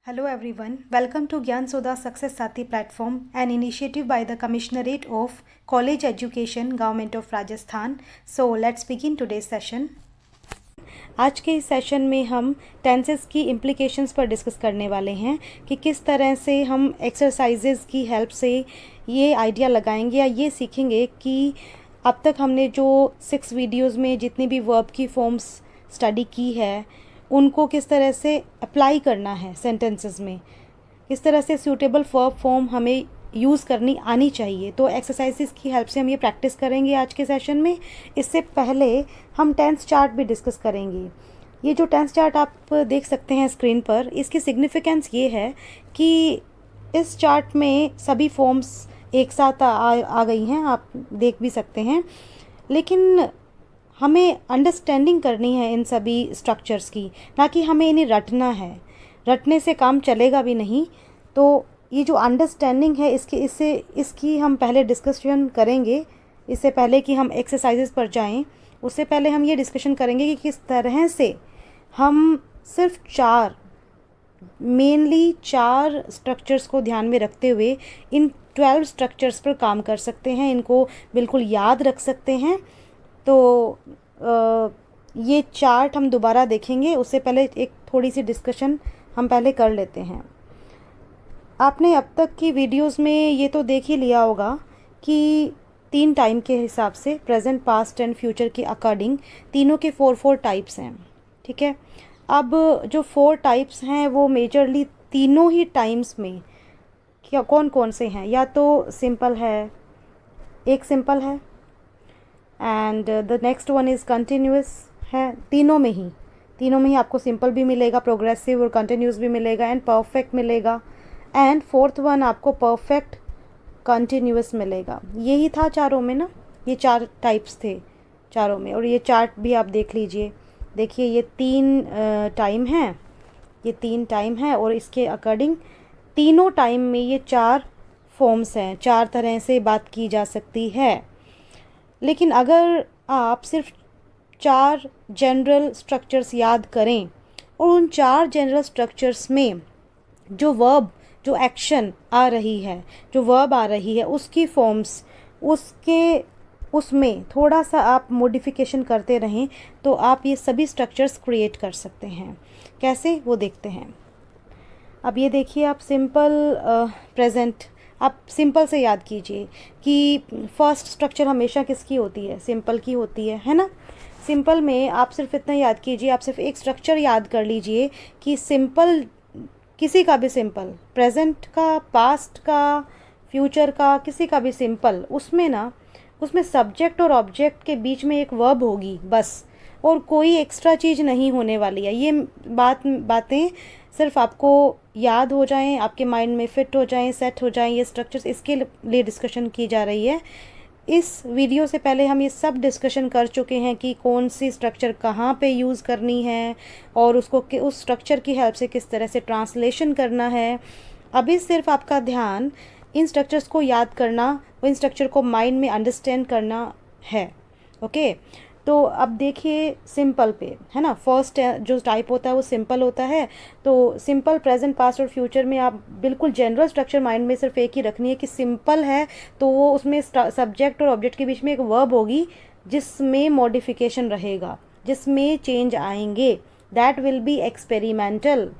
Hello everyone, welcome to Gyan Soda Success Sati platform, an initiative by the Commissionerate of College Education, Government of Rajasthan. So let's begin today's session. आज के इस session में हम tenses की implications पर discuss करने वाले हैं कि किस तरह से हम एक्सरसाइजेज की हेल्प से ये आइडिया लगाएंगे या ये सीखेंगे कि अब तक हमने जो 6 वीडियोस में जितनी भी वर्ब की फॉर्म्स स्टडी की है उनको किस तरह से अप्लाई करना है सेंटेंसेस में, किस तरह से सूटेबल वर्ब फॉर्म हमें यूज़ करनी आनी चाहिए। तो एक्सरसाइजेस की हेल्प से हम ये प्रैक्टिस करेंगे आज के सेशन में। इससे पहले हम टेंस चार्ट भी डिस्कस करेंगे। ये जो टेंस चार्ट आप देख सकते हैं स्क्रीन पर, इसकी सिग्निफिकेंस ये है कि इस चार्ट में सभी फॉर्म्स एक साथ आ गई हैं, आप देख भी सकते हैं, लेकिन हमें अंडरस्टैंडिंग करनी है इन सभी स्ट्रक्चर्स की, ना कि हमें इन्हें रटना है। रटने से काम चलेगा भी नहीं। तो ये जो अंडरस्टैंडिंग है इसकी हम पहले डिस्कशन करेंगे। इससे पहले कि हम एक्सरसाइजेस पर जाएं, उससे पहले हम ये डिस्कशन करेंगे कि किस तरह से हम सिर्फ मेनली चार स्ट्रक्चर्स को ध्यान में रखते हुए इन 12 स्ट्रक्चर्स पर काम कर सकते हैं, इनको बिल्कुल याद रख सकते हैं। तो ये चार्ट हम दोबारा देखेंगे, उससे पहले एक थोड़ी सी डिस्कशन हम पहले कर लेते हैं। आपने अब तक की वीडियोस में ये तो देख ही लिया होगा कि 3 टाइम के हिसाब से प्रेजेंट, पास्ट एंड फ्यूचर के अकॉर्डिंग तीनों के 4 टाइप्स हैं। ठीक है, अब जो 4 टाइप्स हैं वो मेजरली तीनों ही टाइम्स में क्या कौन कौन से हैं, या तो सिंपल है, एक सिंपल है, and the next one is continuous है। तीनों में ही आपको सिंपल भी मिलेगा, प्रोग्रेसिव और कंटिन्यूस भी मिलेगा, एंड परफेक्ट मिलेगा, एंड फोर्थ वन आपको परफेक्ट कंटिन्यूस मिलेगा। यही था चारों में ना, ये 4 टाइप्स थे चारों में। और ये चार्ट भी आप देख लीजिए, देखिए ये 3 टाइम है और इसके अकॉर्डिंग तीनों टाइम में ये 4 फॉर्म्स हैं, 4 तरह से बात की जा सकती है। लेकिन अगर आप सिर्फ 4 जनरल स्ट्रक्चर्स याद करें और उन 4 जनरल स्ट्रक्चर्स में जो वर्ब, जो एक्शन आ रही है, जो वर्ब आ रही है, उसकी फॉर्म्स उसमें थोड़ा सा आप मॉडिफिकेशन करते रहें तो आप ये सभी स्ट्रक्चर्स क्रिएट कर सकते हैं। कैसे, वो देखते हैं। अब ये देखिए, आप सिंपल प्रेजेंट, आप सिंपल से याद कीजिए कि फर्स्ट स्ट्रक्चर हमेशा किसकी होती है, सिंपल की होती है ना। सिंपल में आप सिर्फ इतना याद कीजिए, आप सिर्फ एक स्ट्रक्चर याद कर लीजिए कि सिंपल, किसी का भी सिंपल, प्रेजेंट का, पास्ट का, फ्यूचर का, किसी का भी सिंपल, उसमें सब्जेक्ट और ऑब्जेक्ट के बीच में एक वर्ब होगी बस, और कोई एक्स्ट्रा चीज़ नहीं होने वाली है। ये बातें सिर्फ आपको याद हो जाएं, आपके माइंड में फिट हो जाएं, सेट हो जाएं ये स्ट्रक्चर्स, इसके लिए डिस्कशन की जा रही है। इस वीडियो से पहले हम ये सब डिस्कशन कर चुके हैं कि कौन सी स्ट्रक्चर कहाँ पे यूज़ करनी है और उसको उस स्ट्रक्चर की हेल्प से किस तरह से ट्रांसलेशन करना है। अभी सिर्फ आपका ध्यान इन स्ट्रक्चर्स को याद करना, इन स्ट्रक्चर को माइंड में अंडरस्टैंड करना है। ओके, तो अब देखिए सिंपल पे, है ना, फर्स्ट जो टाइप होता है वो सिंपल होता है। तो सिंपल, प्रेजेंट, पास्ट और फ्यूचर में आप बिल्कुल जनरल स्ट्रक्चर माइंड में सिर्फ एक ही रखनी है कि सिंपल है तो वो उसमें सब्जेक्ट और ऑब्जेक्ट के बीच में एक वर्ब होगी जिसमें मॉडिफिकेशन रहेगा, जिसमें चेंज आएंगे। That will be experimental.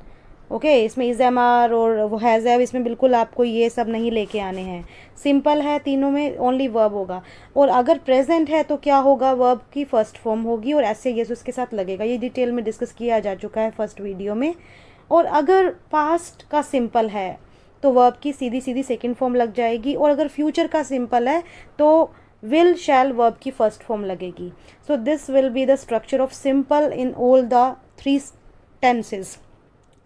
Okay, इसमें इज एम आर और वो हैज़ हैव, इसमें बिल्कुल आपको ये सब नहीं लेके आने हैं। सिंपल है, तीनों में ओनली वर्ब होगा। और अगर प्रेजेंट है तो क्या होगा, वर्ब की फर्स्ट फॉर्म होगी और ऐसे यस उसके साथ लगेगा। ये डिटेल में डिस्कस किया जा चुका है फर्स्ट वीडियो में। और अगर पास्ट का सिंपल है तो वर्ब की सीधी सीधी सेकेंड फॉर्म लग जाएगी, और अगर फ्यूचर का सिंपल है तो विल, शैल वर्ब की फर्स्ट फॉर्म लगेगी। So this will be the structure of simple in all the 3 tenses.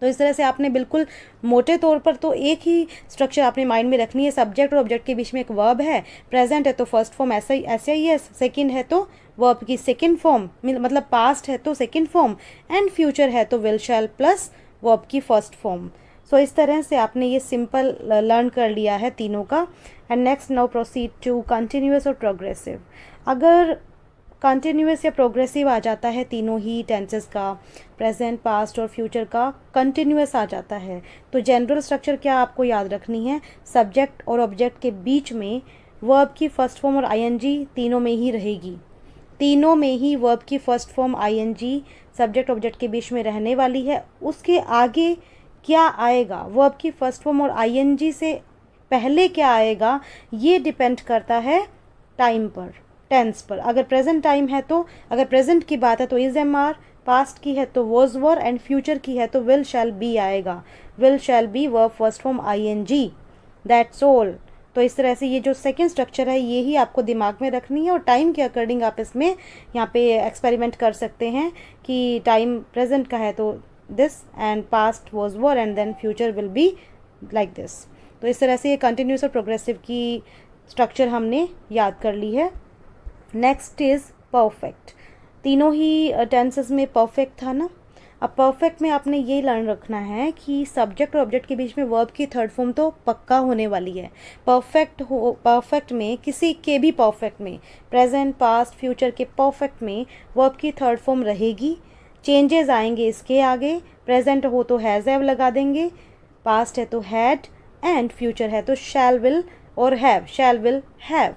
तो इस तरह से आपने बिल्कुल मोटे तौर पर तो एक ही स्ट्रक्चर आपने माइंड में रखनी है। सब्जेक्ट और ऑब्जेक्ट के बीच में एक वर्ब है, प्रेजेंट है तो फर्स्ट फॉर्म ऐसे ही है, सेकंड है तो वर्ब की सेकंड फॉर्म, मतलब पास्ट है तो सेकंड फॉर्म, एंड फ्यूचर है तो विल, शैल प्लस वर्ब की फर्स्ट फॉर्म। सो इस तरह से आपने ये सिंपल लर्न कर लिया है तीनों का। And next now proceed to continuous और प्रोग्रेसिव। अगर कंटिन्यूअस या प्रोग्रेसिव आ जाता है, तीनों ही टेंसेस का, प्रेजेंट, पास्ट और फ्यूचर का कंटिन्यूअस आ जाता है। तो जनरल स्ट्रक्चर क्या आपको याद रखनी है, सब्जेक्ट और ऑब्जेक्ट के बीच में वर्ब की फर्स्ट फॉर्म और आईएनजी तीनों में ही रहेगी, तीनों में ही वर्ब की first form ING subject object के बीच में रहने वाली है। उसके आगे क्या आएगा, वर्ब की फर्स्ट फॉर्म और आईएनजी से पहले क्या आएगा, ये डिपेंड करता है टाइम पर, टेंस पर। अगर प्रेजेंट टाइम है तो, अगर प्रेजेंट की बात है तो इज एम आर, पास्ट की है तो वॉज वर, एंड फ्यूचर की है तो विल शैल बी आएगा, will shall be verb first form ING, that's all. तो इस तरह से ये जो सेकंड स्ट्रक्चर है ये ही आपको दिमाग में रखनी है, और टाइम के अकॉर्डिंग आप इसमें यहाँ पे एक्सपेरिमेंट कर सकते हैं कि टाइम प्रेजेंट का है तो this, and past was were, and then future will be like this. तो इस तरह से ये कंटिन्यूस और प्रोग्रेसिव की स्ट्रक्चर हमने याद कर ली है। Next is perfect. तीनों ही टेंसेस में परफेक्ट था ना। अब परफेक्ट में आपने ये लर्न रखना है कि सब्जेक्ट और ऑब्जेक्ट के बीच में वर्ब की थर्ड फॉर्म तो पक्का होने वाली है। परफेक्ट में, किसी के भी परफेक्ट में, प्रेजेंट, पास्ट, फ्यूचर के परफेक्ट में वर्ब की थर्ड फॉर्म रहेगी। चेंजेस आएंगे इसके आगे, प्रेजेंट हो तो हैज़ हैव लगा देंगे, पास्ट है तो हैड, एंड फ्यूचर है तो शैल विल और have, shall will have.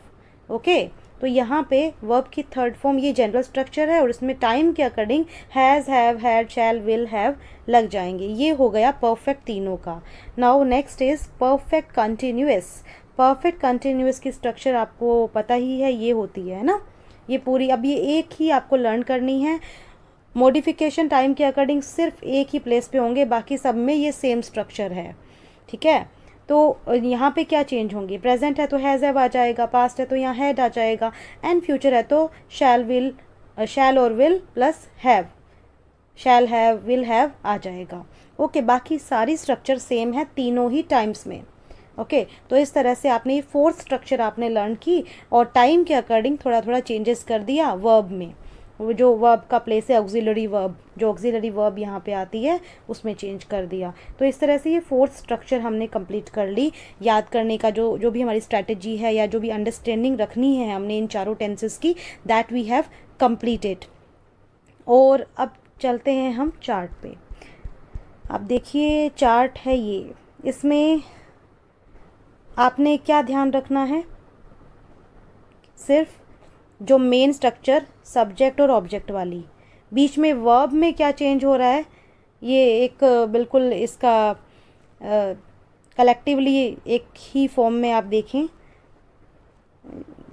Okay, तो यहाँ पे वर्ब की थर्ड फॉर्म ये जनरल स्ट्रक्चर है, और इसमें टाइम के according has, have, had, shall, will, have लग जाएंगे। ये हो गया परफेक्ट तीनों का। Now next is perfect continuous. Perfect continuous की स्ट्रक्चर आपको पता ही है, ये होती है ना, ये पूरी। अब ये एक ही आपको लर्न करनी है, मॉडिफिकेशन टाइम के अकॉर्डिंग सिर्फ एक ही प्लेस पे होंगे, बाकी सब में ये सेम स्ट्रक्चर है, ठीक है। तो यहाँ पे क्या चेंज होंगी, प्रेजेंट है तो हैज़ हैव आ जाएगा, पास्ट है तो यहाँ हैड आ जाएगा, एंड फ्यूचर है तो शैल, विल, शैल और will plus have, shall have, will have आ जाएगा। ओके, बाकी सारी स्ट्रक्चर सेम है तीनों ही टाइम्स में। ओके, तो इस तरह से आपने ये फोर्थ स्ट्रक्चर आपने लर्न की, और टाइम के अकॉर्डिंग थोड़ा थोड़ा चेंजेस कर दिया वर्ब में। वो जो वर्ब का प्लेस है ऑक्सिलरी वर्ब, जो ऑक्सिलरी वर्ब यहाँ पे आती है उसमें चेंज कर दिया। तो इस तरह से ये फोर्थ स्ट्रक्चर हमने कंप्लीट कर ली। याद करने का जो भी हमारी स्ट्रैटेजी है, या जो भी अंडरस्टैंडिंग रखनी है हमने इन चारों टेंसेस की, दैट वी हैव कंप्लीटेड। और अब चलते हैं हम चार्ट पे। अब देखिए चार्ट है ये, इसमें आपने क्या ध्यान रखना है, सिर्फ जो मेन स्ट्रक्चर सब्जेक्ट और ऑब्जेक्ट वाली, बीच में वर्ब में क्या चेंज हो रहा है, ये एक बिल्कुल इसका कलेक्टिवली एक ही फॉर्म में आप देखें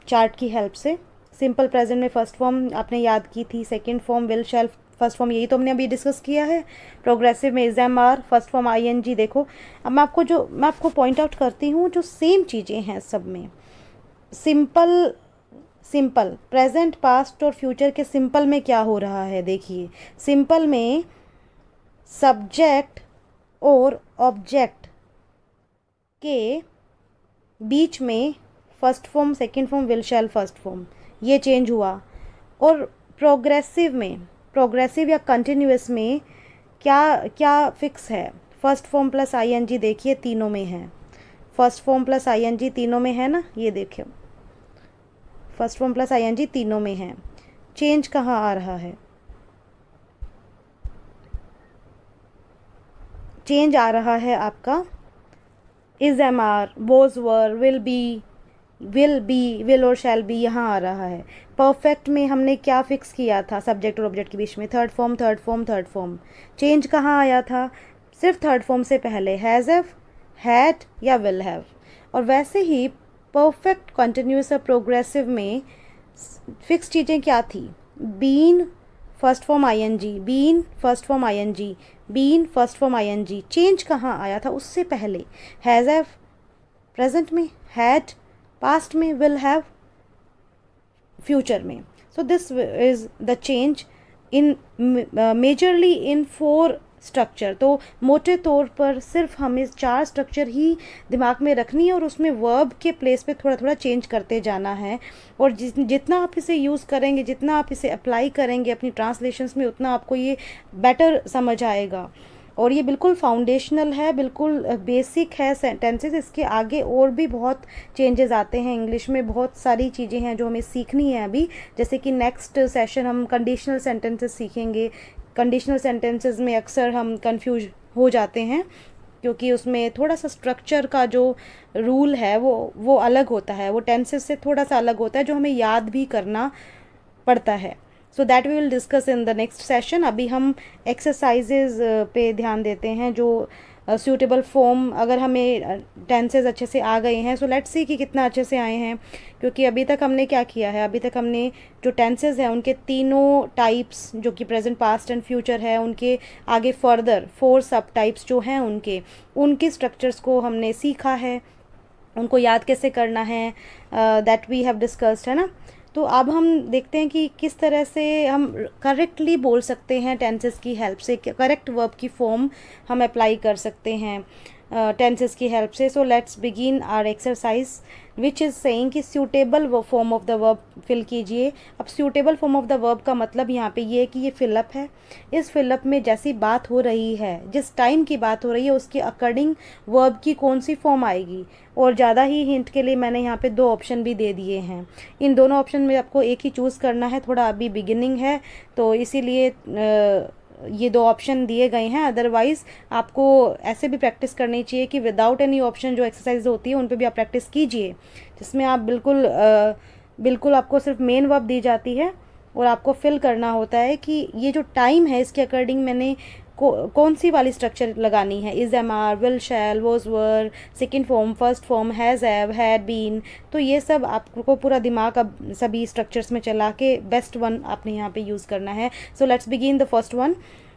चार्ट की हेल्प से। सिंपल प्रेजेंट में फर्स्ट फॉर्म आपने याद की थी, second form will, shall, first form यही तो हमने अभी डिस्कस किया है। प्रोग्रेसिव में is, am, are, first form ING. देखो अब मैं आपको पॉइंट आउट करती हूँ जो सेम चीज़ें हैं सब में। सिंपल प्रेजेंट, पास्ट और फ्यूचर के सिंपल में क्या हो रहा है, देखिए सिंपल में सब्जेक्ट और ऑब्जेक्ट के बीच में first form, second form, will, shall, first form, ये चेंज हुआ। और प्रोग्रेसिव या कंटिन्यूअस में क्या फिक्स है, फर्स्ट फॉर्म प्लस आईएनजी, देखिए तीनों में है, फर्स्ट फॉर्म प्लस आईएनजी तीनों में है ना, ये देखिए फर्स्ट फॉर्म प्लस आईएनजी तीनों में है। चेंज कहाँ आ रहा है, चेंज आ रहा है आपका is, am, are, was, were, will be, will और शैल बी यहाँ आ रहा है। परफेक्ट में हमने क्या फिक्स किया था, सब्जेक्ट और ऑब्जेक्ट के बीच में third form, third form, third form. Change कहाँ आया था, सिर्फ थर्ड फॉर्म से पहले हैज़ हैव, हैड या विल हैव। और वैसे ही परफेक्ट, कंटिन्यूअस और प्रोग्रेसिव में फिक्स चीज़ें क्या थी, been, first form ING, been, first form ING, been, first form ING. Change कहाँ आया था उससे पहले, हैज़ हैव प्रेजेंट में, हैड पास्ट में, विल हैव फ्यूचर में। So this is the change in majorly in 4 structure. तो मोटे तौर पर सिर्फ हमें 4 स्ट्रक्चर ही दिमाग में रखनी है, और उसमें वर्ब के प्लेस पे थोड़ा थोड़ा चेंज करते जाना है। और जितना आप इसे यूज़ करेंगे, जितना आप इसे अप्लाई करेंगे अपनी ट्रांसलेशंस में, उतना आपको ये बेटर समझ आएगा। और ये बिल्कुल फाउंडेशनल है, बिल्कुल बेसिक है सेंटेंसेस। इसके आगे और भी बहुत चेंजेस आते हैं इंग्लिश में, बहुत सारी चीज़ें हैं जो हमें सीखनी है अभी। जैसे कि नेक्स्ट सेशन हम कंडीशनल सेंटेंसेस सीखेंगे। कंडीशनल सेंटेंसेस में अक्सर हम कंफ्यूज हो जाते हैं क्योंकि उसमें थोड़ा सा स्ट्रक्चर का जो रूल है वो अलग होता है, वो टेंसेस से थोड़ा सा अलग होता है, जो हमें याद भी करना पड़ता है। So that we will discuss in the next session. अभी हम एक्सरसाइजेज पे ध्यान देते हैं, जो सूटेबल फॉर्म, अगर हमें टेंसेज अच्छे से आ गए हैं, सो लेट्स सी कि कितना अच्छे से आए हैं। क्योंकि अभी तक हमने क्या किया है, अभी तक हमने जो टेंसेज हैं उनके तीनों टाइप्स, जो कि प्रेजेंट, पास्ट एंड फ्यूचर है, उनके आगे फर्दर 4 सब टाइप्स जो हैं उनके स्ट्रक्चर्स को हमने सीखा है, उनको याद कैसे करना है, दैट वी हैव डिस्कस्ड, है ना। तो अब हम देखते हैं कि किस तरह से हम करेक्टली बोल सकते हैं टेंसेस की हेल्प से, करेक्ट वर्ब की फॉर्म हम अप्लाई कर सकते हैं टेंसेस की हेल्प से। So let's begin our exercise which is saying कि suitable form of the verb fill कीजिए। अब suitable form of the verb का मतलब यहाँ पे ये है कि ये फिलअप है। इस फिलअप में जैसी बात हो रही है, जिस टाइम की बात हो रही है, उसके अकॉर्डिंग वर्ब की कौन सी फॉर्म आएगी। और ज़्यादा ही हिंट के लिए मैंने यहाँ पे 2 ऑप्शन भी दे दिए हैं। इन दोनों ऑप्शन में आपको एक ही चूज़ करना है। थोड़ा अभी बिगिनिंग है तो इसीलिए ये 2 ऑप्शन दिए गए हैं। अदरवाइज़ आपको ऐसे भी प्रैक्टिस करनी चाहिए कि विदाउट एनी ऑप्शन जो एक्सरसाइज होती है उन पे भी आप प्रैक्टिस कीजिए, जिसमें आप बिल्कुल आपको सिर्फ मेन वर्ब दी जाती है और आपको फिल करना होता है कि ये जो टाइम है इसके अकॉर्डिंग मैंने कौन सी वाली स्ट्रक्चर लगानी है। Is, am are, will, shall, was, were, second form, first form, has, have, had, been. तो ये सब आपको पूरा दिमाग अब सभी स्ट्रक्चर्स में चला के बेस्ट वन आपने यहाँ पे यूज़ करना है। So let's begin the first one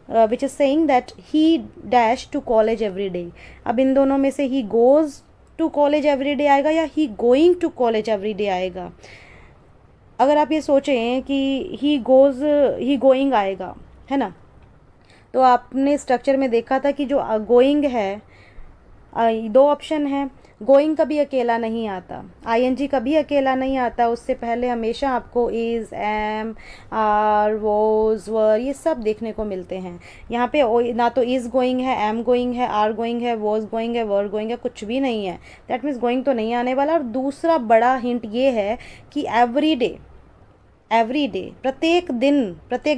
which is saying that he dash to college every day. अब इन दोनों में से he goes to college every day आएगा या he going to college every day आएगा। अगर आप ये सोचें कि ही गोइंग आएगा, है ना, तो आपने स्ट्रक्चर में देखा था कि जो गोइंग है, 2 ऑप्शन है। गोइंग कभी अकेला नहीं आता, आईएनजी कभी अकेला नहीं आता, उससे पहले हमेशा आपको इज़, एम, आर, वॉज, वर, ये सब देखने को मिलते हैं। यहाँ पे ना तो इज़ गोइंग है, एम गोइंग है, आर गोइंग है, वॉज गोइंग है, वर गोइंग है, कुछ भी नहीं है। दैट मीन्स गोइंग तो नहीं आने वाला। और दूसरा बड़ा हिंट ये है कि एवरी डे, प्रत्येक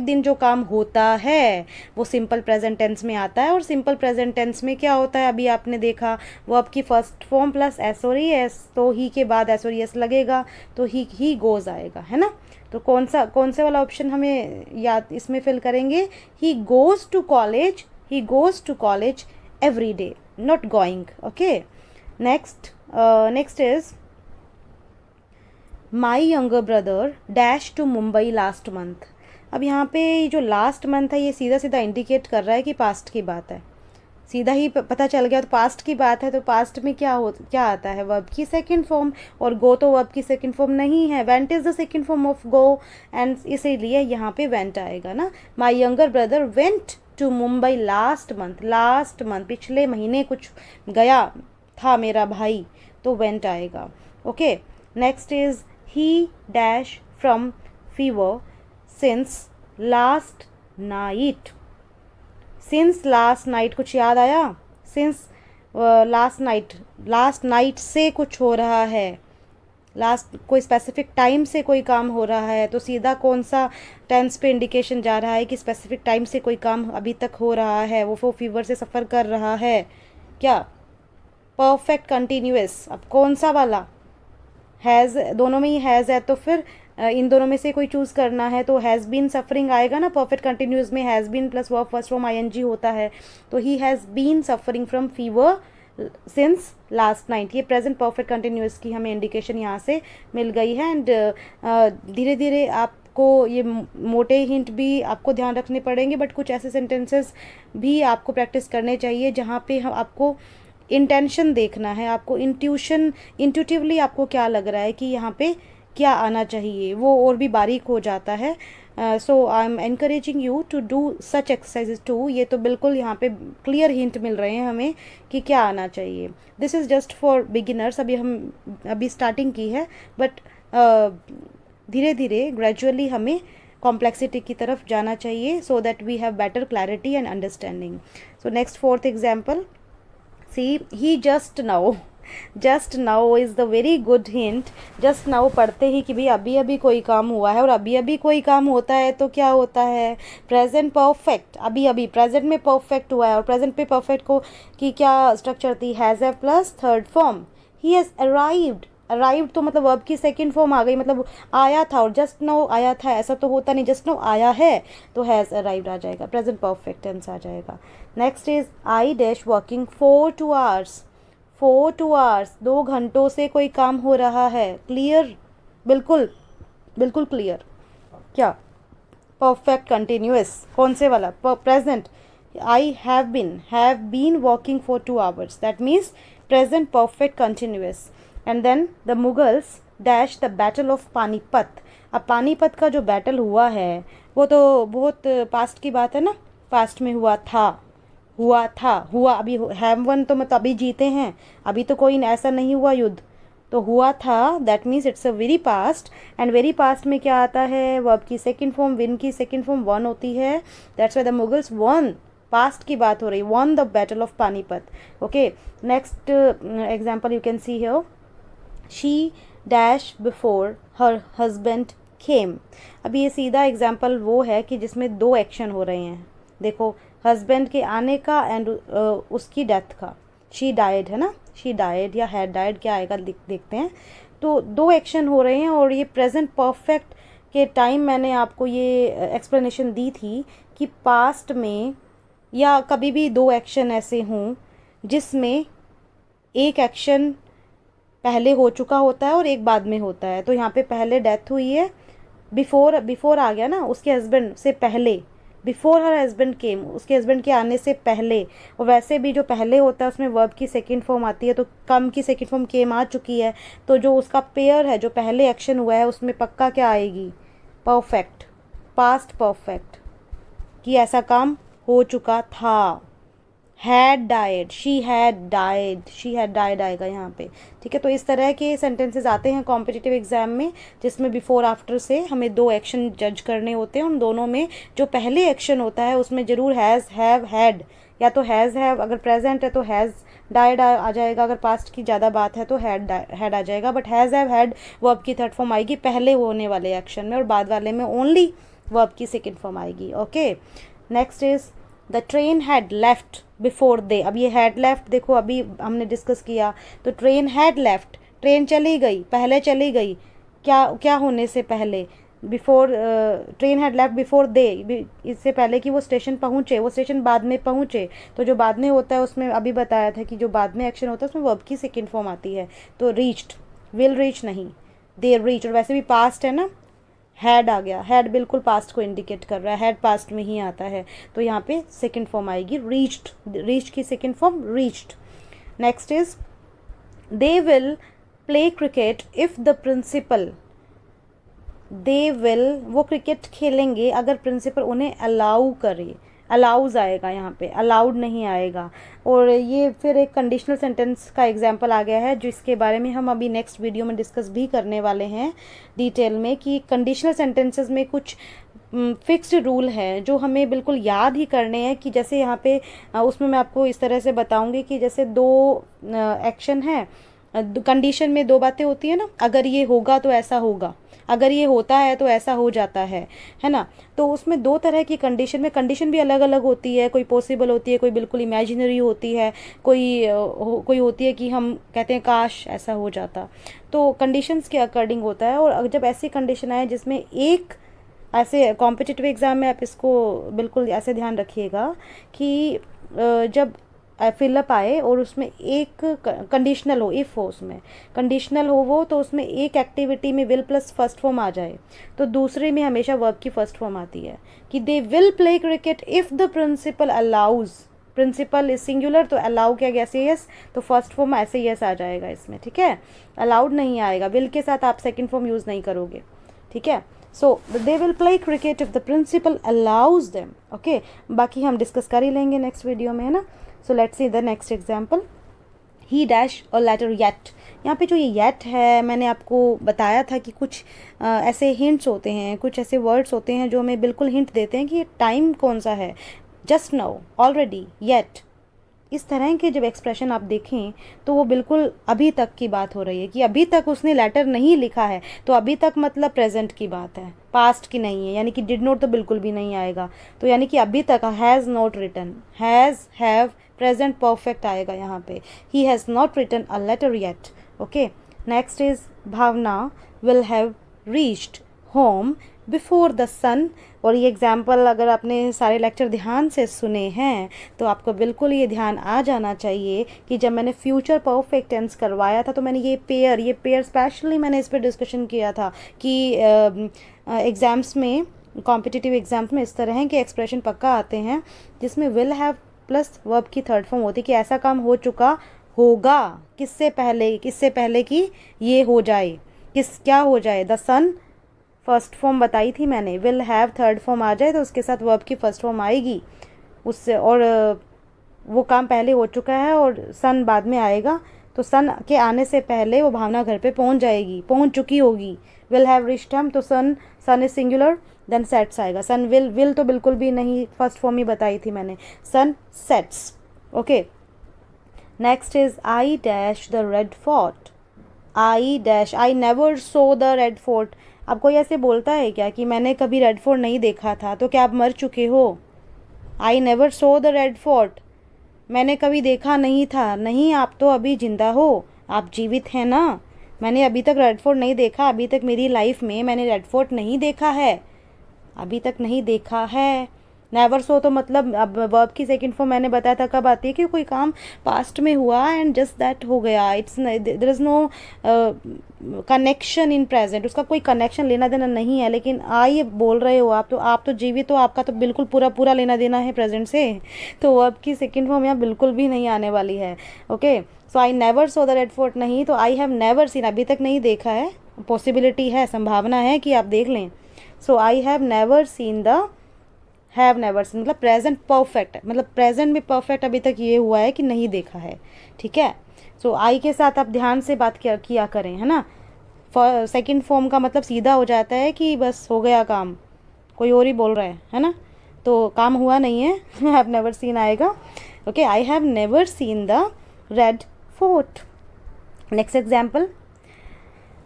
दिन जो काम होता है वो सिंपल प्रेजेंट टेंस में आता है। और सिंपल प्रेजेंट टेंस में क्या होता है, अभी आपने देखा, वो आपकी फर्स्ट फॉर्म प्लस एस और एस, तो ही के बाद एस और एस लगेगा तो ही गोज आएगा, है ना। तो कौन से वाला ऑप्शन हमें याद इसमें फिल करेंगे, he goes to college every day, not going. Okay, next is my younger brother dash to Mumbai last month. अब यहाँ पे जो लास्ट मंथ है ये सीधा सीधा इंडिकेट कर रहा है कि पास्ट की बात है, सीधा ही पता चल गया। तो पास्ट की बात है तो पास्ट में क्या आता है, वर्ब की सेकंड फॉर्म, और गो तो वर्ब की सेकंड फॉर्म नहीं है, went is the second form of go, and इसीलिए यहाँ पे वेंट आएगा ना। My younger brother went to Mumbai last month, पिछले महीने कुछ गया था मेरा भाई, तो वेंट आएगा। Okay, next is he dash from fever since last night। कुछ याद आया, since लास्ट नाइट से कुछ हो रहा है, कोई स्पेसिफिक टाइम से कोई काम हो रहा है, तो सीधा कौन सा टेंस पे इंडिकेशन जा रहा है कि स्पेसिफिक टाइम से कोई काम अभी तक हो रहा है, वो फीवर से सफ़र कर रहा है। क्या, परफेक्ट कंटिन्यूअस। अब कौन सा वाला, हैज़, दोनों में ही हैज़ है, तो फिर इन दोनों में से कोई चूज़ करना है तो हैज़ बीन सफरिंग आएगा ना। परफेक्ट कंटिन्यूअस में has been plus verb first form ING होता है, तो he has been suffering from fever since last night. ये प्रेजेंट परफेक्ट कंटिन्यूअस की हमें इंडिकेशन यहाँ से मिल गई है। एंड धीरे धीरे आपको ये मोटे हिंट भी आपको ध्यान रखने पड़ेंगे, बट कुछ ऐसे सेंटेंसेस भी आपको प्रैक्टिस करने चाहिए जहाँ पे आपको इंटेंशन देखना है, आपको इंट्यूटिवली आपको क्या लग रहा है कि यहाँ पे क्या आना चाहिए, वो और भी बारीक हो जाता है। So I am encouraging you to do such exercises too. ये तो बिल्कुल यहाँ पे क्लियर हिंट मिल रहे हैं हमें कि क्या आना चाहिए। This is just for beginners, अभी स्टार्टिंग की है, बट धीरे धीरे ग्रेजुअली हमें कॉम्प्लेक्सिटी की तरफ जाना चाहिए, so that we have better clarity and understanding. So next fourth example, see he just now is the very good hint. Just now पढ़ते ही कि भाई अभी अभी कोई काम हुआ है, और अभी अभी कोई काम होता है तो क्या होता है, प्रेजेंट परफेक्ट। अभी अभी प्रेजेंट में परफेक्ट हुआ है, और प्रेजेंट पे परफेक्ट को की क्या स्ट्रक्चर थी, has have plus third form. He has arrived, arrived तो मतलब वर्ब की सेकंड फॉर्म आ गई, मतलब आया था, और जस्ट नाउ आया था ऐसा तो होता नहीं, जस्ट नाउ आया है तो हैज़ अराइव्ड आ जाएगा, प्रेजेंट परफेक्ट टेंस आ जाएगा। Next is I dash working for 2 hours, 2 घंटों से कोई काम हो रहा है। क्लियर, बिल्कुल बिल्कुल क्लियर। क्या, परफेक्ट कंटिन्यूअस, कौन से वाला, present. I have been working for 2 hours, that means present perfect continuous. And then the Mughals dash the battle of Panipat. अब पानीपत का जो बैटल हुआ है वो तो बहुत पास्ट की बात है ना, पास्ट में हुआ अभी हैव वन तो मतलब अभी जीते हैं, अभी तो कोई ऐसा नहीं हुआ युद्ध, तो हुआ था, that means it's a very past. And very past में क्या आता है, वर्ब की सेकंड फॉर्म, विन की सेकंड फॉर्म वन होती है, that's why the Mughals won, past की बात हो रही, won the battle of Panipat. Okay, next example you can see here, she dash before her husband came. अब ये सीधा एग्जाम्पल वो है कि जिसमें 2 एक्शन हो रहे हैं। देखो, हस्बैंड के आने का एंड उसकी डेथ का, शी डाइड है ना, शी डाइड या हैड डाइड, क्या आएगा देखते हैं। तो 2 एक्शन हो रहे हैं, और ये प्रेजेंट परफेक्ट के टाइम मैंने आपको ये एक्सप्लेनेशन दी थी कि पास्ट में या कभी भी 2 एक्शन ऐसे हों जिसमें एक एक्शन पहले हो चुका होता है और एक बाद में होता है। तो यहाँ पे पहले डेथ हुई है, बिफोर आ गया ना, उसके हस्बैंड से पहले, बिफोर हर हस्बैंड केम, उसके हस्बैंड के आने से पहले। और वैसे भी जो पहले होता है उसमें वर्ब की सेकंड फॉर्म आती है, तो कम की सेकंड फॉर्म केम आ चुकी है, तो जो उसका पेयर है, जो पहले एक्शन हुआ है, उसमें पक्का क्या आएगी, परफेक्ट, पास्ट परफेक्ट, कि ऐसा काम हो चुका था। Had died, she had died आएगा यहाँ पे। ठीक है, तो इस तरह के सेंटेंसेस आते हैं कॉम्पिटिटिव एग्जाम में, जिसमें बिफोर आफ्टर से हमें 2 एक्शन जज करने होते हैं। उन दोनों में जो पहले एक्शन होता है उसमें जरूर हैज़, हैव, हैड, या तो हैज़ हैव अगर प्रेजेंट है तो हैज़ डाइड आ जाएगा, अगर पास्ट की ज़्यादा बात है तो हैड आ जाएगा। But has have had verb की थर्ड फॉर्म आएगी पहले होने वाले एक्शन में, और बाद वाले में ओनली वर्ब की सेकेंड फॉर्म आएगी। Okay, next is the train had left before they. अब ये हैड लेफ्ट देखो अभी हमने डिस्कस किया, तो ट्रेन हैड लेफ्ट, ट्रेन चली गई, पहले चली गई, क्या होने से पहले, before, train had left before they, इससे पहले कि वो स्टेशन पहुँचे, वो स्टेशन बाद में पहुँचे। तो जो बाद में होता है उसमें अभी बताया था कि जो बाद में एक्शन होता है उसमें वर्ब की सेकेंड फॉर्म आती है। तो रीच्ड, विल रीच नहीं, दे रीच, और वैसे भी पास्ट है ना, हैड आ गया, हैड बिल्कुल पास्ट को इंडिकेट कर रहा है, हैड पास्ट में ही आता है, तो यहाँ पे सेकंड फॉर्म आएगी रीच्ड, रीच्ड की second form reached. Next is they will play cricket if the principal, they will, वो क्रिकेट खेलेंगे अगर प्रिंसिपल उन्हें अलाउ करे, अलाउज आएगा यहाँ पे, अलाउड नहीं आएगा। और ये फिर एक कंडीशनल सेंटेंस का एग्जांपल आ गया है, जिसके बारे में हम अभी नेक्स्ट वीडियो में डिस्कस भी करने वाले हैं डिटेल में, कि कंडीशनल सेंटेंसेस में कुछ फिक्स्ड रूल हैं जो हमें बिल्कुल याद ही करने हैं। कि जैसे यहाँ पे उसमें मैं आपको इस तरह से बताऊँगी कि जैसे 2 एक्शन है, कंडीशन में 2 बातें होती है ना, अगर ये होगा तो ऐसा होगा, अगर ये होता है तो ऐसा हो जाता है ना। तो उसमें 2 तरह की कंडीशन में, कंडीशन भी अलग अलग होती है, कोई पॉसिबल होती है, कोई बिल्कुल इमेजिनरी होती है, कोई होती है कि हम कहते हैं काश ऐसा हो जाता। तो कंडीशंस के अकॉर्डिंग होता है। और जब ऐसी कंडीशन आए जिसमें एक, ऐसे कॉम्पिटिटिव एग्ज़ाम में आप इसको बिल्कुल ऐसे ध्यान रखिएगा कि जब फिलअप आए और उसमें एक कंडीशनल हो, इफ़ हो, उसमें कंडीशनल हो वो, तो उसमें एक एक्टिविटी में विल प्लस फर्स्ट फॉर्म आ जाए, तो दूसरे में हमेशा वर्ब की फर्स्ट फॉर्म आती है। कि they will play cricket if the principal allows, principal is singular तो अलाउ क्या गया, से यस, तो फर्स्ट फॉर्म ऐसे यस आ जाएगा इसमें। ठीक है, अलाउड नहीं आएगा, विल के साथ आप सेकेंड फॉर्म यूज़ नहीं करोगे। ठीक है, so they will play cricket if the principal allows them. Okay, बाकी हम डिस्कस कर ही लेंगे नेक्स्ट वीडियो में, है ना। So let's see the next example, he dash और लेटर येट। यहाँ पे जो ये येट है, मैंने आपको बताया था कि कुछ ऐसे हिंट्स होते हैं, कुछ ऐसे वर्ड्स होते हैं जो हमें बिल्कुल हिंट देते हैं कि ये टाइम कौन सा है। जस्ट नाउ, ऑलरेडी, येट, इस तरह के जब एक्सप्रेशन आप देखें तो वो बिल्कुल अभी तक की बात हो रही है कि अभी तक उसने लेटर नहीं लिखा है, तो अभी तक मतलब प्रेजेंट की बात है, पास्ट की नहीं है, यानी कि डिड नॉट तो बिल्कुल भी नहीं आएगा, तो यानी कि अभी तक has not written, has, have, present perfect आएगा यहाँ पे, he has not written a letter yet. Okay, next is Bhavna will have reached home before the sun. और ये एग्जाम्पल अगर आपने सारे लेक्चर ध्यान से सुने हैं तो आपको बिल्कुल ये ध्यान आ जाना चाहिए कि जब मैंने फ्यूचर परफेक्ट टेंस करवाया था तो मैंने ये पेयर स्पेशली मैंने इस पर डिस्कशन किया था कि एग्ज़ाम्स में, कॉम्पिटिटिव एग्जाम्स में इस तरह के एक्सप्रेशन पक्का आते हैं जिसमें विल हैव प्लस वर्ब की थर्ड फॉर्म होती है कि ऐसा काम हो चुका होगा, किससे पहले कि ये हो जाए, क्या हो जाए, द सन फर्स्ट फॉर्म बताई थी मैंने, विल हैव थर्ड फॉर्म आ जाए तो उसके साथ वर्ब की फर्स्ट फॉर्म आएगी उससे, और वो काम पहले हो चुका है और सन बाद में आएगा, तो सन के आने से पहले वो भावना घर पे पहुंच चुकी होगी। विल हैव रीच्ड हम, तो सन इज सिंगुलर, देन सेट्स आएगा, सन विल तो बिल्कुल भी नहीं, फर्स्ट फॉर्म ही बताई थी मैंने, sun sets. Okay, next is I dash the Red Fort, I never saw the Red Fort. अब कोई ऐसे बोलता है क्या कि मैंने कभी रेड फोर्ट नहीं देखा था, तो क्या आप मर चुके हो? आई never saw the Red fort, मैंने कभी देखा नहीं था, नहीं, आप तो अभी जिंदा हो, आप जीवित हैं ना। मैंने अभी तक रेड फोर्ट नहीं देखा, अभी तक मेरी लाइफ में मैंने रेड फोर्ट नहीं देखा है, अभी तक नहीं देखा है। नेवर सो तो मतलब, अब वर्ब की सेकंड फॉर्म मैंने बताया था कब आती है कि कोई काम पास्ट में हुआ एंड जस्ट दैट हो गया, it's there is no connection in present, उसका कोई कनेक्शन लेना देना नहीं है। लेकिन ये बोल रहे हो आप तो जीवित हो, आपका तो बिल्कुल पूरा लेना देना है प्रेजेंट से, तो वर्ब की सेकंड फॉर्म यहाँ बिल्कुल भी नहीं आने वाली है। Okay, so I never saw the Red fort नहीं, तो आई हैव नेवर सीन, अभी तक नहीं देखा है, पॉसिबिलिटी है, संभावना है कि आप देख लें। So I have never seen the, have never seen मतलब प्रेजेंट परफेक्ट, मतलब प्रेजेंट में परफेक्ट अभी तक ये हुआ है कि नहीं देखा है। ठीक है, सो आई के साथ आप ध्यान से बात किया करें, है ना। सेकंड फॉर्म का मतलब सीधा हो जाता है कि बस हो गया काम, कोई और ही बोल रहा है ना, तो काम हुआ नहीं है, हैव नेवर सीन आएगा। Okay, I have never seen the Red fort. Next example,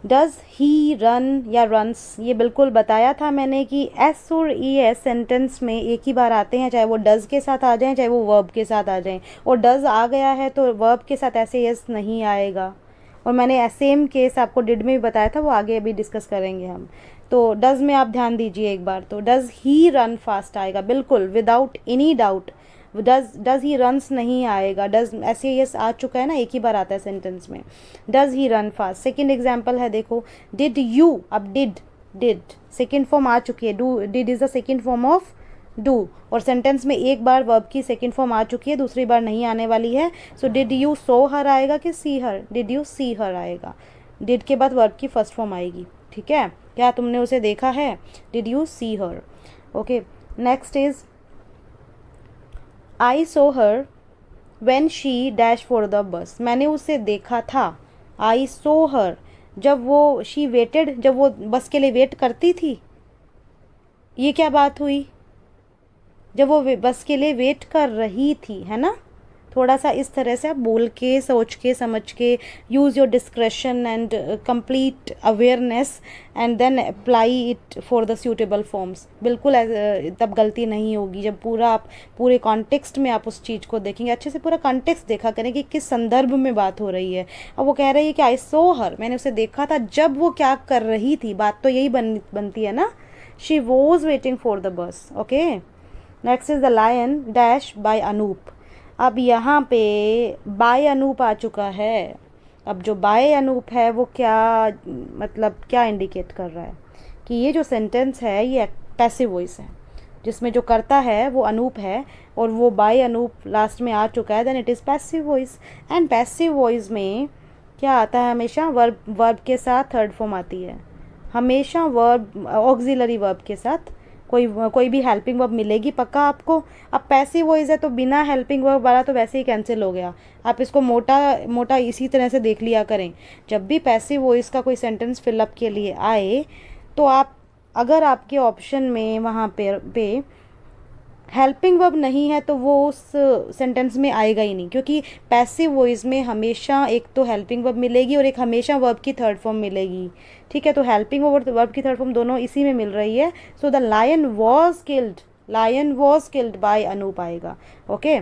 does he run या रन्स, ये बिल्कुल बताया था मैंने कि एस और ई एस सेंटेंस में एक ही बार आते हैं, चाहे वो डज के साथ आ जाएं चाहे वो वर्ब के साथ आ जाएं, और डज आ गया है तो वर्ब के साथ ऐसे एस नहीं आएगा। और मैंने सेम केस आपको डिड में भी बताया था, वो आगे अभी डिस्कस करेंगे हम। तो डज में आप ध्यान दीजिए एक बार, तो डज ही रन फास्ट आएगा बिल्कुल without any doubt, does he runs नहीं आएगा, डज ऐसे यस आ चुका है ना, एक ही बार आता है सेंटेंस में, does he run fast. Second example है देखो, डिड यू, अब डिड सेकेंड फॉर्म आ चुकी है, do, did is the second form of do, और सेंटेंस में एक बार वर्ब की सेकेंड फॉर्म आ चुकी है, दूसरी बार नहीं आने वाली है। सो डिड यू सो हर आएगा कि सी हर, डिड यू सी हर आएगा, डिड के बाद वर्ब की फर्स्ट फॉर्म आएगी। ठीक है, क्या तुमने उसे देखा है, did you see her. Okay, next is I saw her when she dash for the bus, मैंने उसे देखा था, आई सो हर जब वो, शी वेटेड जब वो बस के लिए वेट करती थी, ये क्या बात हुई, जब वो बस के लिए वेट कर रही थी, है ना। थोड़ा सा इस तरह से आप बोल के, सोच के, समझ के, use your discretion and complete awareness and then apply it for the suitable forms. बिल्कुल तब गलती नहीं होगी जब पूरे कॉन्टेक्स्ट में आप उस चीज़ को देखेंगे, अच्छे से पूरा कॉन्टेक्स्ट देखा करें कि किस संदर्भ में बात हो रही है। अब वो कह रही है कि आई सो हर, मैंने उसे देखा था जब वो क्या कर रही थी, बात तो यही बनती है ना, she was waiting for the bus. Okay, next is the lion dash by Anoop. अब यहाँ पे बाय अनूप आ चुका है, अब जो बाय अनूप है वो क्या मतलब क्या इंडिकेट कर रहा है कि ये जो सेंटेंस है ये पैसिव वॉइस है, जिसमें जो करता है वो अनूप है और वो बाय अनूप लास्ट में आ चुका है, then it is passive voice. And passive voice में क्या आता है, हमेशा वर्ब के साथ थर्ड फॉर्म आती है, हमेशा वर्ब ऑक्सिलरी वर्ब के साथ कोई भी हेल्पिंग वर्ब मिलेगी पक्का आपको। अब पैसिव वॉइस है तो बिना हेल्पिंग वर्ब वाला तो वैसे ही कैंसिल हो गया, आप इसको मोटा इसी तरह से देख लिया करें। जब भी पैसिव वॉइस का कोई सेंटेंस फिलअप के लिए आए तो आप, अगर आपके ऑप्शन में वहाँ पे हेल्पिंग वर्ब नहीं है तो वो उस सेंटेंस में आएगा ही नहीं, क्योंकि पैसिव वॉइस में हमेशा एक तो हेल्पिंग वर्ब मिलेगी और एक हमेशा वर्ब की थर्ड फॉर्म मिलेगी। ठीक है, तो हेल्पिंग और वर्ब की थर्ड फॉर्म दोनों इसी में मिल रही है। So the lion was killed by Anoop आएगा। Okay,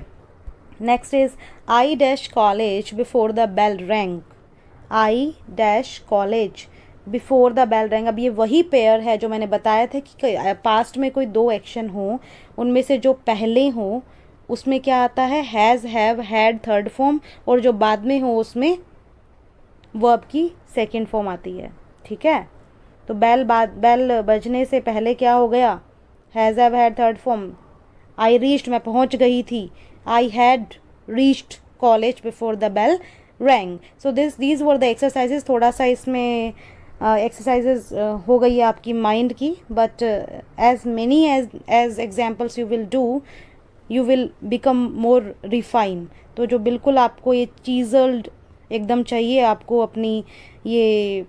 next is I dash college before the bell rang. I dash college before the bell rang. अब ये वही पेयर है जो मैंने बताया था कि पास्ट में कोई दो एक्शन हो, उनमें से जो पहले हो उसमें क्या आता है, has, have, had third form, और जो बाद में हो उसमें वर्ब की सेकंड फॉर्म आती है। ठीक है, तो बेल बजने से पहले क्या हो गया, has, have, had third form. I reached, मैं पहुंच गई थी। I had reached college before the bell rang. So these were the exercises. थोड़ा सा इसमें एक्सरसाइजेज हो गई है आपकी माइंड की, but as many as examples you will do, you will become more refine. तो जो बिल्कुल आपको ये चीजल्ड एकदम चाहिए, आपको अपनी ये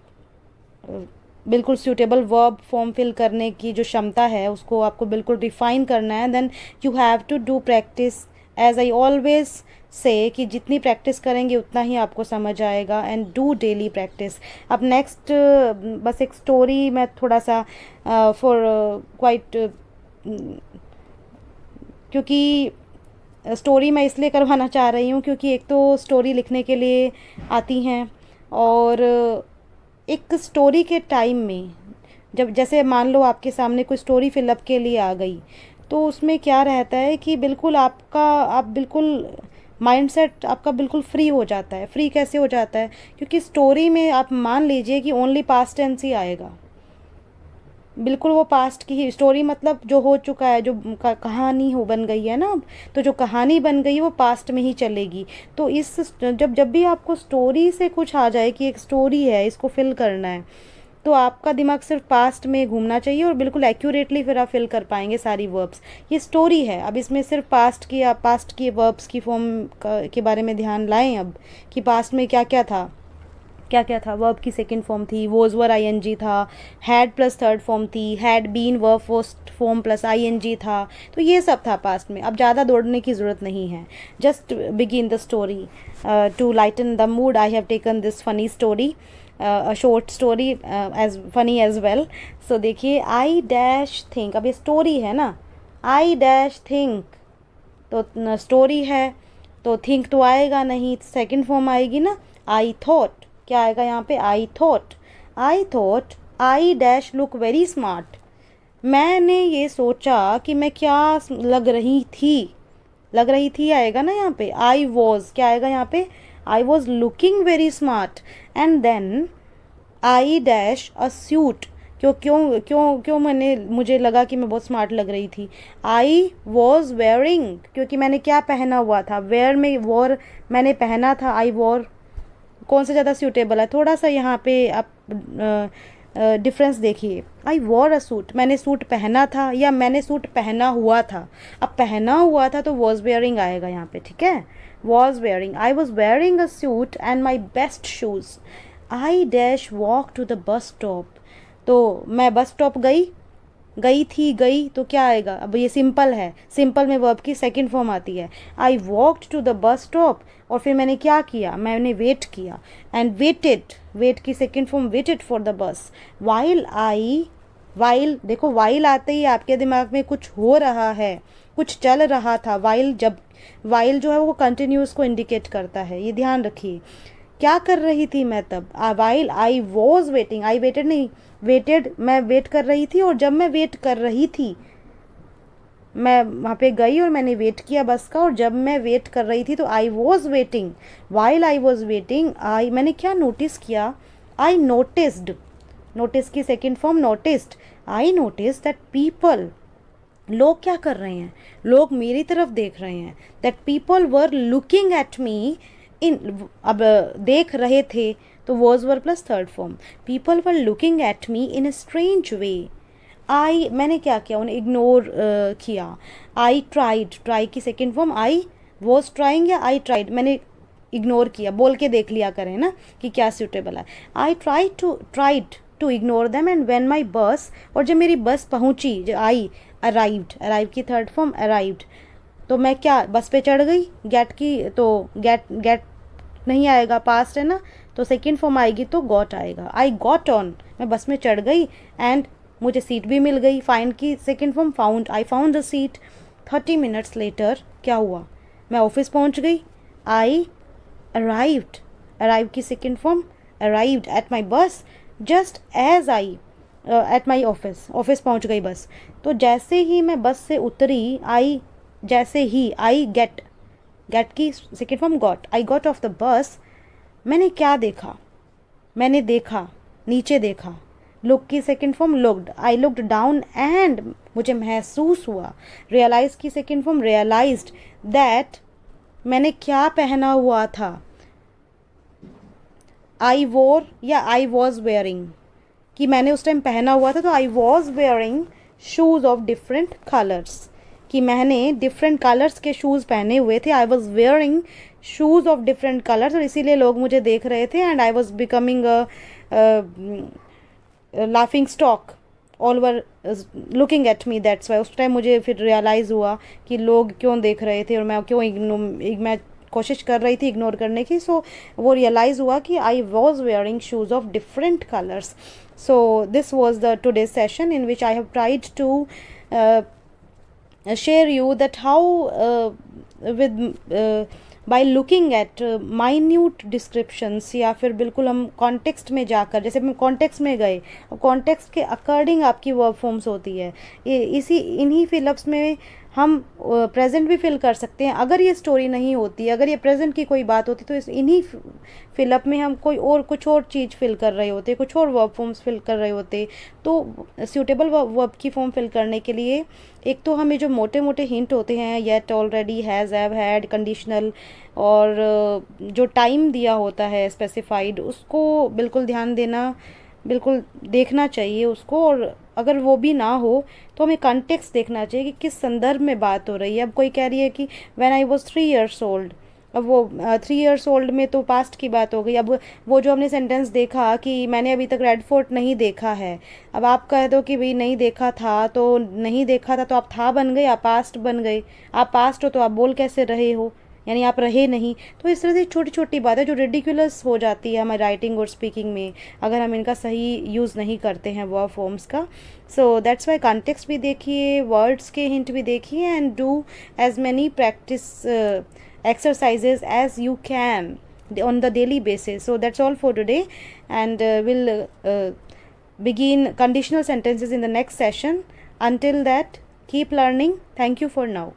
बिल्कुल सूटेबल वर्ब फॉर्म फिल करने की जो क्षमता है उसको आपको बिल्कुल रिफाइन करना है, then you have to do practice. As I always say कि जितनी प्रैक्टिस करेंगे उतना ही आपको समझ आएगा, एंड डू डेली प्रैक्टिस। अब नेक्स्ट बस एक स्टोरी मैं थोड़ा सा फॉर क्वाइट, क्योंकि स्टोरी मैं इसलिए करवाना चाह रही हूँ क्योंकि एक तो स्टोरी लिखने के लिए आती हैं, और एक स्टोरी के टाइम में जब जैसे मान लो आपके सामने कोई स्टोरी फिलअप के लिए आ गई, तो उसमें क्या रहता है कि बिल्कुल आप बिल्कुल माइंडसेट आपका बिल्कुल फ्री हो जाता है। फ्री कैसे हो जाता है, क्योंकि स्टोरी में आप मान लीजिए कि ओनली पास्ट टेंस ही आएगा, बिल्कुल वो पास्ट की ही स्टोरी, मतलब जो हो चुका है, जो कहानी हो बन गई है ना अब, तो जो कहानी बन गई है वो पास्ट में ही चलेगी। तो इस जब भी आपको स्टोरी से कुछ आ जाए कि एक स्टोरी है, इसको फिल करना है, तो आपका दिमाग सिर्फ पास्ट में घूमना चाहिए और बिल्कुल एक्यूरेटली फिर आप फिल कर पाएंगे सारी वर्ब्स। ये स्टोरी है, अब इसमें सिर्फ पास्ट की वर्ब्स की फॉर्म के बारे में ध्यान लाएं अब, कि पास्ट में क्या क्या था। वर्ब की सेकंड फॉर्म थी, वोज वर आईएनजी था, हैड प्लस थर्ड फॉर्म थी, had been verb first form plus ING था। तो ये सब था पास्ट में। अब ज़्यादा दौड़ने की ज़रूरत नहीं है, just begin the story. To lighten the mood I have taken this funny story, a short story as funny as well. So देखिए, आई डैश थिंक, अब ये स्टोरी है ना, आई डैश थिंक, तो स्टोरी है तो थिंक तो आएगा नहीं, सेकंड फॉर्म आएगी ना, आई थॉट। क्या आएगा यहाँ पे, I thought I dash look very smart. मैंने ये सोचा कि मैं क्या लग रही थी आएगा ना यहाँ पे। आई वॉज, क्या आएगा यहाँ पे, I was looking very smart. And then I dash a suit, क्यों क्यों क्यों क्यों मुझे लगा कि मैं बहुत स्मार्ट लग रही थी। आई वॉज वेयरिंग, क्योंकि मैंने क्या पहना हुआ था, वेयर में वॉर मैंने पहना था, आई वॉर कौन सा ज़्यादा सूटेबल है, थोड़ा सा यहाँ पे आप डिफरेंस देखिए। आई वॉर अ सूट, मैंने सूट पहना था या मैंने सूट पहना हुआ था। अब पहना हुआ था तो वॉज वेयरिंग आएगा यहाँ पे। ठीक है, was wearing, I was wearing a suit and my best shoes. I dash walk to the bus stop, तो मैं बस स्टॉप गई तो क्या आएगा, अब ये सिंपल है, सिंपल में वर्ब की सेकंड फॉर्म आती है। I walked to the bus stop, और फिर मैंने क्या किया, मैंने वेट किया, एंड वेट की second form waited for the bus. While देखो, वाइल आते ही आपके दिमाग में कुछ हो रहा है, कुछ चल रहा था। वाइल जो है वो कंटिन्यूस को इंडिकेट करता है, ये ध्यान रखिए। क्या कर रही थी मैं तब, while I was waiting, I waited नहीं, वेटेड, मैं वेट कर रही थी, और जब मैं वेट कर रही थी मैं वहाँ पे गई और मैंने वेट किया बस का, और जब मैं वेट कर रही थी तो I was waiting. While I was waiting, मैंने क्या नोटिस किया, आई नोटिस्ड, नोटिस की second form noticed. I notice that people, लोग क्या कर रहे हैं, लोग मेरी तरफ देख रहे हैं। That people were looking at me अब देख रहे थे तो was were plus third form. People were looking at me in a strange वे। मैंने क्या किया, उन्हें इग्नोर किया। आई ट्राई की second form I was trying या आई ट्राइड, मैंने इग्नोर किया, बोल के देख लिया करें ना कि क्या सूटेबल है। I tried to ignore them, and when my bus, और जब मेरी बस पहुंची, जो आई, arrived की थर्ड फॉर्म arrived, तो मैं क्या बस पे चढ़ गई, गेट की, तो गेट नहीं आएगा, पास्ट है ना, तो सेकेंड फॉर्म आएगी तो गॉट आएगा। आई गॉट ऑन, मैं बस में चढ़ गई एंड मुझे सीट भी मिल गई। फाइंड की second form found, I found the seat. 30 minutes later क्या हुआ, मैं ऑफिस पहुंच गई। आई अराइव्ड की second form arrived at my bus just as I at my office पहुंच गई बस। तो जैसे ही मैं बस से उतरी, आई गेट की second form got, I got off the bus. मैंने क्या देखा, मैंने देखा, नीचे देखा। लुक की second form looked, I looked down and मुझे महसूस हुआ। रियलाइज की सेकेंड फॉर्म रियलाइज्ड दैट मैंने क्या पहना हुआ था। आई वोर या आई वॉज वेयरिंग, कि मैंने उस टाइम पहना हुआ था, तो आई was wearing shoes of different colours, कि मैंने डिफरेंट कलर्स के शूज़ पहने हुए थे। आई was wearing shoes of different colours, और इसीलिए लोग मुझे देख रहे थे। And I was becoming laughing stock, all were looking at me, that's why. उस टाइम मुझे फिर रियलाइज़ हुआ कि लोग क्यों देख रहे थे और मैं क्यों मैं कोशिश कर रही थी इग्नोर करने की। सो वो रियलाइज़ हुआ कि आई was wearing shoes of different colours. So this was the today's session in which I have tried to share you that how by looking at minute descriptions, या फिर बिल्कुल हम कॉन्टेक्स्ट में जाकर, जैसे हम कॉन्टेक्स्ट में गए, कॉन्टेक्स्ट के अकॉर्डिंग आपकी वर्ब फॉर्म्स होती है। इन्हीं फिलअप्स में हम प्रेजेंट भी फिल कर सकते हैं। अगर ये स्टोरी नहीं होती, अगर ये प्रेजेंट की कोई बात होती, तो इन्हीं फिलअप में हम कुछ और चीज़ फिल कर रहे होते, कुछ और वर्ब फॉर्म्स फिल कर रहे होते। तो सूटेबल वर्ब की फॉर्म फिल करने के लिए एक तो हमें जो मोटे मोटे हिंट होते हैं, yet, already, has, have, had, conditional, और जो टाइम दिया होता है स्पेसिफाइड, उसको बिल्कुल ध्यान देना, बिल्कुल देखना चाहिए उसको। और अगर वो भी ना हो तो हमें कॉन्टेक्स्ट देखना चाहिए कि किस संदर्भ में बात हो रही है। अब कोई कह रही है कि when I was 3 years old, अब वो 3 years old में तो पास्ट की बात हो गई। अब वो जो हमने सेंटेंस देखा कि मैंने अभी तक रेड फोर्ट नहीं देखा है, अब आप कह दो कि भाई नहीं देखा था, तो नहीं देखा था तो आप था बन गए, आप पास्ट बन गए। आप पास्ट हो तो आप बोल कैसे रहे हो, यानी आप रहे नहीं। तो इस तरह से छोटी छोटी बातें जो रिडिकुलस हो जाती है हमारी राइटिंग और स्पीकिंग में, अगर हम इनका सही यूज़ नहीं करते हैं वर्ब फॉर्म्स का। सो दैट्स वाई कॉन्टेक्स्ट भी देखिए, वर्ड्स के हिंट भी देखिए, and do as many practice exercises as you can on the daily basis. So that's all for today, and we'll begin conditional sentences in the next session. Until that, keep learning. Thank you for now.